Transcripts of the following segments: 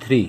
3।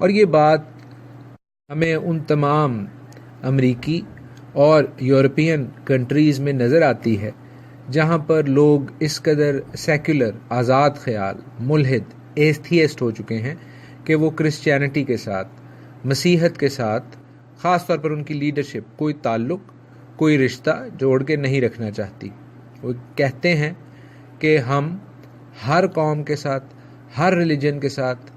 اور یہ بات ہمیں ان تمام امریکی اور یورپین کنٹریز میں نظر آتی ہے جہاں پر لوگ اس قدر سیکولر، آزاد خیال، ملحد، ایتھیسٹ ہو چکے ہیں کہ وہ کرسچینٹی کے ساتھ، مسیحت کے ساتھ، خاص طور پر ان کی لیڈرشپ کوئی تعلق، کوئی رشتہ جوڑ کے نہیں رکھنا چاہتی۔ وہ کہتے ہیں کہ ہم ہر قوم کے ساتھ، ہر ریلیجن کے ساتھ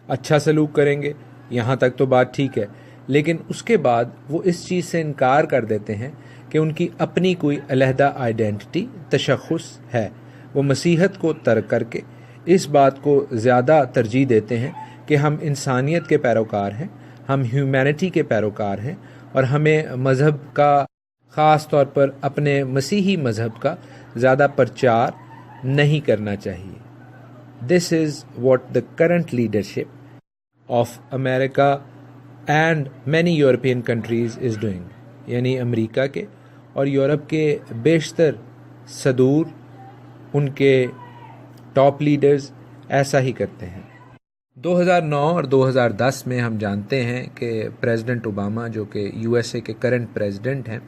اچھا سلوک کریں گے، یہاں تک تو بات ٹھیک ہے، لیکن اس کے بعد وہ اس چیز سے انکار کر دیتے ہیں کہ ان کی اپنی کوئی علیحدہ آئیڈینٹی، تشخص ہے۔ وہ مسیحت کو ترک کر کے اس بات کو زیادہ ترجیح دیتے ہیں کہ ہم انسانیت کے پیروکار ہیں، ہم ہیومینٹی کے پیروکار ہیں، اور ہمیں مذہب کا، خاص طور پر اپنے مسیحی مذہب کا زیادہ پرچار نہیں کرنا چاہیے۔ This is what the current leadership of America and many European countries is doing, یعنی امریکہ کے اور یورپ کے بیشتر صدور، ان کے ٹاپ لیڈرز ایسا ہی کرتے ہیں۔ 2009 اور 2010 میں ہم جانتے ہیں کہ پریزیڈنٹ اوباما، جو کہ یو ایس اے کے کرنٹ پریزیڈنٹ ہیں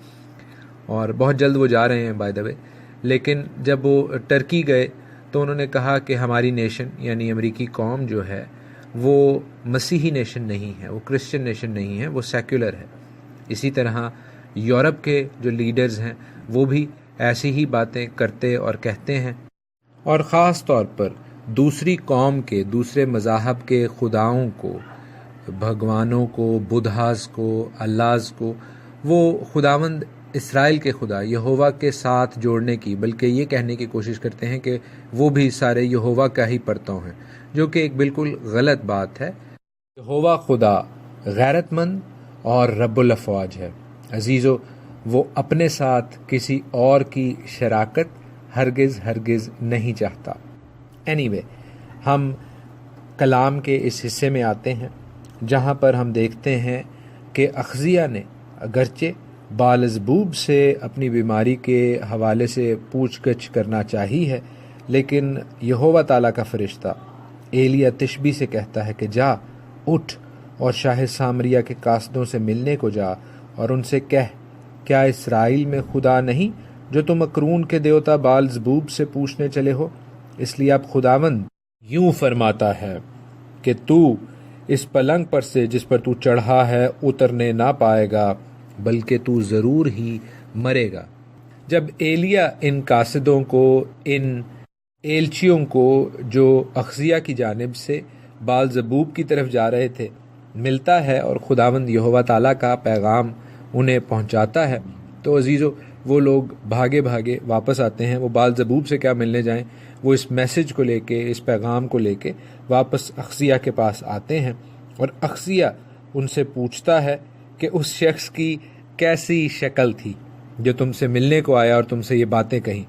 اور بہت جلد وہ جا رہے ہیں بائی دا وے، لیکن جب وہ ٹرکی گئے تو انہوں نے کہا کہ ہماری نیشن یعنی امریکی قوم جو ہے وہ مسیحی نیشن نہیں ہے، وہ کرسچن نیشن نہیں ہے، وہ سیکولر ہے۔ اسی طرح یورپ کے جو لیڈرز ہیں وہ بھی ایسی ہی باتیں کرتے اور کہتے ہیں، اور خاص طور پر دوسری قوم کے، دوسرے مذاہب کے خداؤں کو، بھگوانوں کو، بدھاز کو، اللہز کو، وہ خداوند اسرائیل کے خدا یہوہ کے ساتھ جوڑنے کی، بلکہ یہ کہنے کی کوشش کرتے ہیں کہ وہ بھی سارے یہوہ کا ہی پرتو ہیں، جو کہ ایک بالکل غلط بات ہے۔ یہوہ خدا غیرت مند اور رب الافواج ہے عزیزو، وہ اپنے ساتھ کسی اور کی شراکت ہرگز نہیں چاہتا۔ اینی وے، ہم کلام کے اس حصے میں آتے ہیں جہاں پر ہم دیکھتے ہیں کہ اخزیہ نے اگرچہ بالزبوب سے اپنی بیماری کے حوالے سے پوچھ گچھ کرنا چاہی ہے، لیکن یہوہ تعالیٰ کا فرشتہ ایلیا تشبی سے کہتا ہے کہ جا، اٹھ اور شاہ سامریہ کے قاصدوں سے ملنے کو جا اور ان سے کہہ، کیا اسرائیل میں خدا نہیں جو تم اکرون کے دیوتا بالزبوب سے پوچھنے چلے ہو؟ اس لیے اب خداوند یوں فرماتا ہے کہ تو اس پلنگ پر سے جس پر تو چڑھا ہے اترنے نہ پائے گا، بلکہ تو ضرور ہی مرے گا۔ جب ایلیا ان قاصدوں کو، ان ایلچیوں کو جو اخزیہ کی جانب سے بالزبوب کی طرف جا رہے تھے ملتا ہے اور خداوند یہوہ تعالیٰ کا پیغام انہیں پہنچاتا ہے، تو عزیزو وہ لوگ بھاگے بھاگے واپس آتے ہیں۔ وہ بالزبوب سے کیا ملنے جائیں، وہ اس میسج کو لے کے، اس پیغام کو لے کے واپس اخزیہ کے پاس آتے ہیں، اور اخزیہ ان سے پوچھتا ہے کہ اس شخص کی کیسی شکل تھی جو تم سے ملنے کو آیا اور تم سے یہ باتیں کہیں۔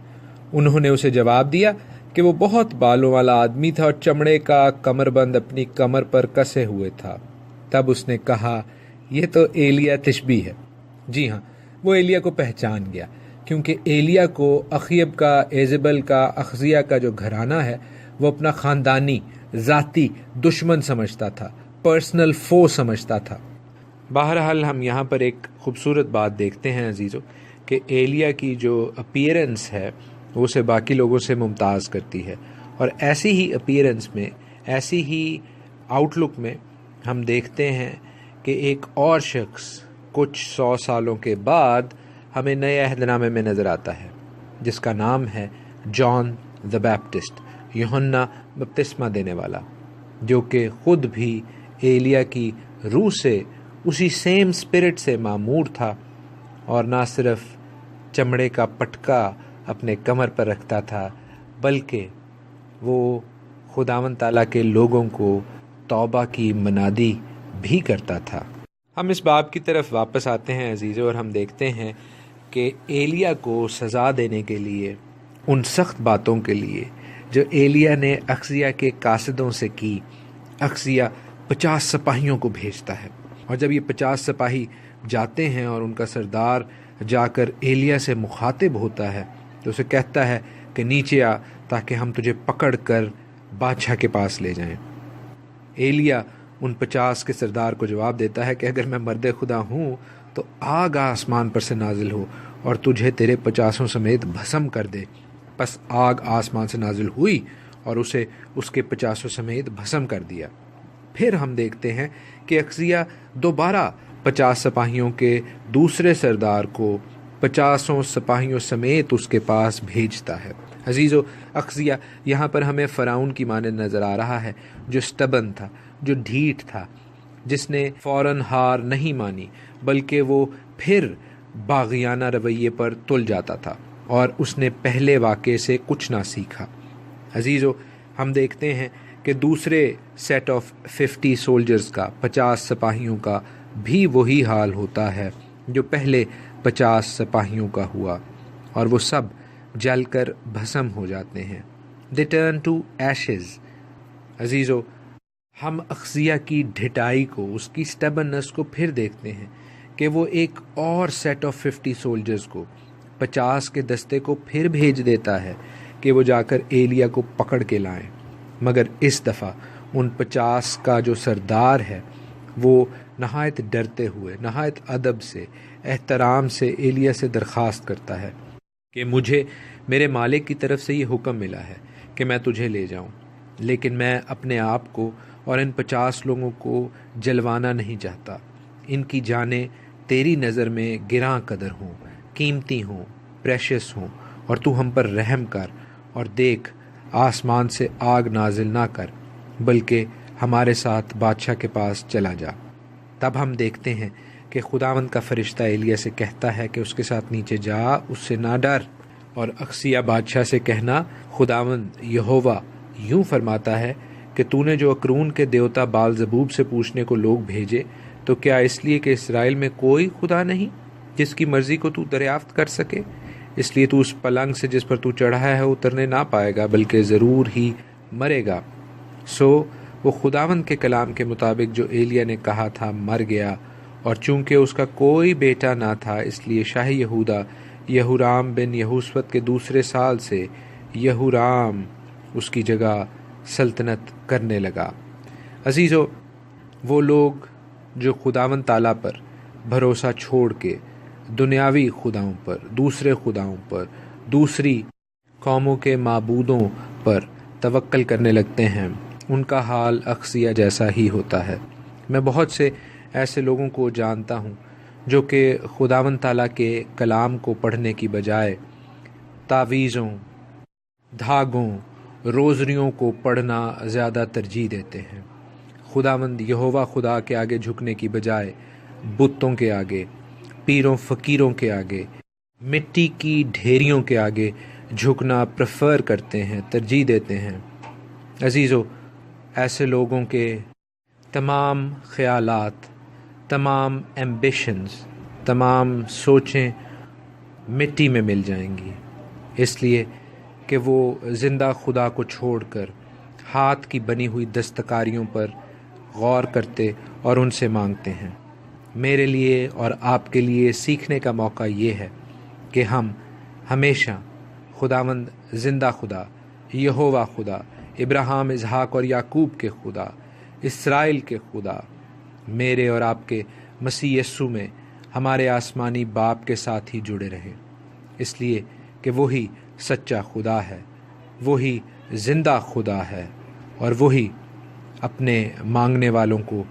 انہوں نے اسے جواب دیا کہ وہ بہت بالوں والا آدمی تھا اور چمڑے کا کمر بند اپنی کمر پر کسے ہوئے تھا۔ تب اس نے کہا، یہ تو ایلیا تشبی ہے۔ جی ہاں، وہ ایلیا کو پہچان گیا، کیونکہ ایلیا کو اخیب کا، ایزبل کا، اخزیہ کا جو گھرانہ ہے وہ اپنا خاندانی، ذاتی دشمن سمجھتا تھا، پرسنل فو سمجھتا تھا۔ بہرحال ہم یہاں پر ایک خوبصورت بات دیکھتے ہیں عزیزو کہ ایلیا کی جو اپیرنس ہے وہ اسے باقی لوگوں سے ممتاز کرتی ہے، اور ایسی ہی اپیرنس میں، ایسی ہی آؤٹ لک میں ہم دیکھتے ہیں کہ ایک اور شخص کچھ 100 سالوں کے بعد ہمیں نئے عہد نامے میں نظر آتا ہے، جس کا نام ہے جان دی بیپٹسٹ، یوحنا بپتسمہ دینے والا، جو کہ خود بھی ایلیا کی روح سے، اسی سیم اسپرٹ سے معمور تھا، اور نہ صرف چمڑے کا پٹکا اپنے کمر پر رکھتا تھا، بلکہ وہ خداوند تعالیٰ کے لوگوں کو توبہ کی منادی بھی کرتا تھا۔ ہم اس باب کی طرف واپس آتے ہیں عزیزو، اور ہم دیکھتے ہیں کہ ایلیا کو سزا دینے کے لیے، ان سخت باتوں کے لیے جو ایلیا نے اخزیہ کے قاصدوں سے کی، اخزیہ 50 سپاہیوں کو بھیجتا ہے، اور جب یہ 50 سپاہی جاتے ہیں اور ان کا سردار جا کر ایلیا سے مخاطب ہوتا ہے تو اسے کہتا ہے کہ نیچے آ تاکہ ہم تجھے پکڑ کر بادشاہ کے پاس لے جائیں۔ ایلیا ان 50 کے سردار کو جواب دیتا ہے کہ اگر میں مرد خدا ہوں تو آگ آسمان پر سے نازل ہو اور تجھے تیرے 50 سمیت بھسم کر دے۔ پس آگ آسمان سے نازل ہوئی اور اسے اس کے 50 سمیت بھسم کر دیا۔ پھر ہم دیکھتے ہیں کہ اخزیہ دوبارہ 50 سپاہیوں کے دوسرے سردار کو 50 سپاہیوں سمیت اس کے پاس بھیجتا ہے۔ عزیزو، اخزیہ یہاں پر ہمیں فرعون کی مانند نظر آ رہا ہے، جو اسٹبن تھا، جو ڈھیٹ تھا، جس نے فوراً ہار نہیں مانی، بلکہ وہ پھر باغیانہ رویے پر تل جاتا تھا اور اس نے پہلے واقعے سے کچھ نہ سیکھا۔ عزیزو، ہم دیکھتے ہیں کہ دوسرے سیٹ آف 50 سولجرز کا، 50 سپاہیوں کا بھی وہی حال ہوتا ہے جو پہلے 50 سپاہیوں کا ہوا، اور وہ سب جل کر بھسم ہو جاتے ہیں۔ They turn to ashes۔ عزیزو، ہم اخزیہ کی ڈھٹائی کو، اس کی سٹیبنس کو پھر دیکھتے ہیں کہ وہ ایک اور سیٹ آف 50 سولجرز کو، 50 کے دستے کو پھر بھیج دیتا ہے کہ وہ جا کر ایلیا کو پکڑ کے لائیں، مگر اس دفعہ ان 50 کا جو سردار ہے وہ نہایت ڈرتے ہوئے، نہایت ادب سے، احترام سے ایلیا سے درخواست کرتا ہے کہ مجھے میرے مالک کی طرف سے یہ حکم ملا ہے کہ میں تجھے لے جاؤں، لیکن میں اپنے آپ کو اور ان 50 لوگوں کو جلوانا نہیں چاہتا۔ ان کی جانیں تیری نظر میں گراں قدر ہوں، قیمتی ہوں، پریشس ہوں، اور تو ہم پر رحم کر اور دیکھ، آسمان سے آگ نازل نہ کر، بلکہ ہمارے ساتھ بادشاہ کے پاس چلا جا۔ تب ہم دیکھتے ہیں کہ خداوند کا فرشتہ ایلیا سے کہتا ہے کہ اس کے ساتھ نیچے جا، اس سے نہ ڈر، اور اخزیہ بادشاہ سے کہنا، خداوند یہوہ یوں فرماتا ہے کہ تو نے جو اکرون کے دیوتا بال زبوب سے پوچھنے کو لوگ بھیجے، تو کیا اس لیے کہ اسرائیل میں کوئی خدا نہیں جس کی مرضی کو تو دریافت کر سکے؟ اس لیے تو اس پلنگ سے جس پر تو چڑھا ہے اترنے نہ پائے گا، بلکہ ضرور ہی مرے گا۔ سو وہ خداوند کے کلام کے مطابق جو ایلیا نے کہا تھا مر گیا، اور چونکہ اس کا کوئی بیٹا نہ تھا، اس لیے شاہ یہودا یہورام بن یہوشفت کے دوسرے سال سے یہورام اس کی جگہ سلطنت کرنے لگا۔ عزیزو، وہ لوگ جو خداوند تعالیٰ پر بھروسہ چھوڑ کے دنیاوی خداؤں پر، دوسرے خداؤں پر، دوسری قوموں کے معبودوں پر توکل کرنے لگتے ہیں، ان کا حال اخزیہ جیسا ہی ہوتا ہے۔ میں بہت سے ایسے لوگوں کو جانتا ہوں جو کہ خداوند تعالیٰ کے کلام کو پڑھنے کی بجائے تعویذوں، دھاگوں، روزریوں کو پڑھنا زیادہ ترجیح دیتے ہیں۔ خداوند یہوہ خدا کے آگے جھکنے کی بجائے بتوں کے آگے، پیروں فقیروں کے آگے، مٹی کی ڈھیریوں کے آگے جھکنا پریفر کرتے ہیں، ترجیح دیتے ہیں۔ عزیزو، ایسے لوگوں کے تمام خیالات، تمام ایمبیشنز، تمام سوچیں مٹی میں مل جائیں گی، اس لیے کہ وہ زندہ خدا کو چھوڑ کر ہاتھ کی بنی ہوئی دستکاریوں پر غور کرتے اور ان سے مانگتے ہیں۔ میرے لیے اور آپ کے لیے سیکھنے کا موقع یہ ہے کہ ہم ہمیشہ خداوند زندہ خدا، یہوہ خدا، ابراہیم، اسحاق اور یعقوب کے خدا، اسرائیل کے خدا، میرے اور آپ کے مسیح یسوع میں ہمارے آسمانی باپ کے ساتھ ہی جڑے رہیں، اس لیے کہ وہی سچا خدا ہے، وہی زندہ خدا ہے، اور وہی اپنے مانگنے والوں کو